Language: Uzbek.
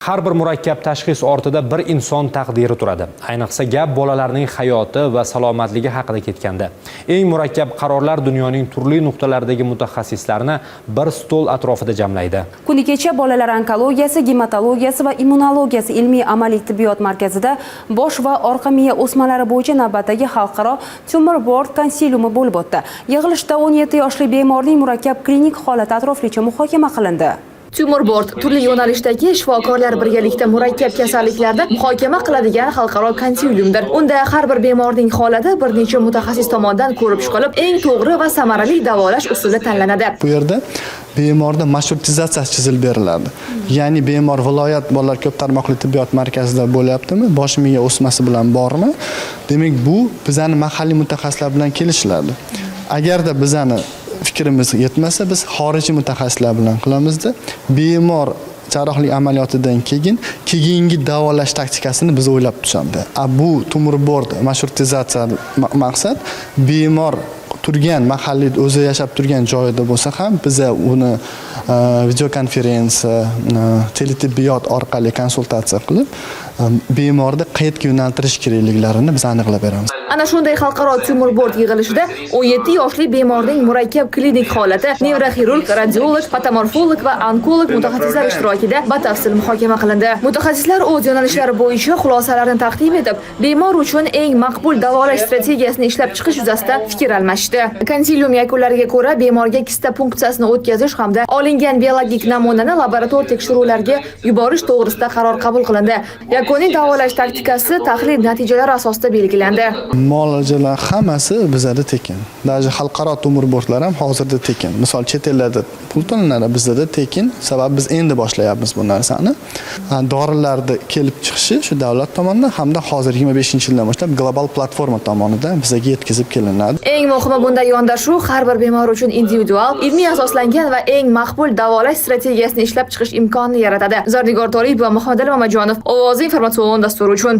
Har bir murakkab tashxis ortida bir inson taqdiri turadi. Ayniqsa gap bolalarning hayoti va salomatligi haqida ketganda. Eng murakkab qarorlar dunyoning turli nuqtalaridagi mutaxassislarni bir stol atrofida jamlaydi. Kuni kecha bolalar onkologiyasi, gematologiyasi va immunologiyasi ilmiy-amaliy tibbiyot markazida bosh va orqa miya o'smalari bo'yicha navbatdagi xalqaro tumor board konsiliumi bo'lib o'tdi. Yig'ilishda 17 yoshli bemorning murakkab klinik holati atroflicha muhokama qilindi. Tumor board turli yo'nalishdagi shifokorlar birgalikda murakkab kasalliklarda muhokama qiladigan xalqaro konsiliumdir. Unda har bir bemorning holati bir necha mutaxassis tomonidan ko'rib chiqilib, eng to'g'ri va samarali davolash usuli tanlanadi. Bu yerda bemorda marshrutizatsiya chizilib beriladi. Ya'ni bemor viloyat bolalar ko'p tarmoqli tibbiyot markazida bo'lyaptimi, bosh miya o'smasi bilan bormi? Demak, bu bizning mahalliy mutaxassislar bilan kelishiladi. Agarda bizani fikrimiz yetmasa, biz xorijiy mutaxassislar bilan qilamizda, bemor jarrohlik amaliyotidan keyingi davolash taktikasini biz o'ylab tushamiz. Bu tumor board marshruti maqsad bemor turgan mahalliy o'zi yashab turgan joyida bo'lsa ham biz uni videokonferensiya, teletibbiyot orqali konsultatsiya qilib bemorni qayerga yo'naltirish kerakliklarini biz aniqlab beramiz. Ana shunday xalqaro tumor board yig'ilishida 17 yoshli bemorning murakkab klinik holati nevroxirurg, radiolog, patomorfolog va onkolog mutaxassislar ishtirokida batafsil muhokama qilindi. Mutaxassislar o'z yo'nalishlari bo'yicha xulosalarini taqdim etib, bemor uchun eng maqbul davolash strategiyasini ishlab chiqish yuzasidan fikr almashdi. Konsilium yakunlariga ko'ra bemorga kista punksiyasini o'tkazish hamda olingan biologik namunani laborator tekshiruvlarga yuborish to'g'risida qaror qabul qilindi. Yakuniy davolash taktikasi tahlil natijalari asosida belgilandi. Muolajalar hammasi bizda tekin. Даже xalqaro tumor boardlar ham hozirda tekin. Misol chet ellarda pul to'lanadi, bizda tekin. Sababi biz endi boshlayapmiz bu narsani. Dorilarni kelib chiqishi shu davlat tomonidan hamda hozir 25-yildan boshlab global platforma tomonidan bizga yetkazib kelinadi. Eng muhimi bunday yondashuv har bir bemor uchun individual, ilmiy asoslangan va eng maqbul davolash strategiyasini ishlab chiqish imkonini yaratadi. Zarnigor Toripova va Muhammad Ali Mamajonov Ovoz informatsion dasturi uchun.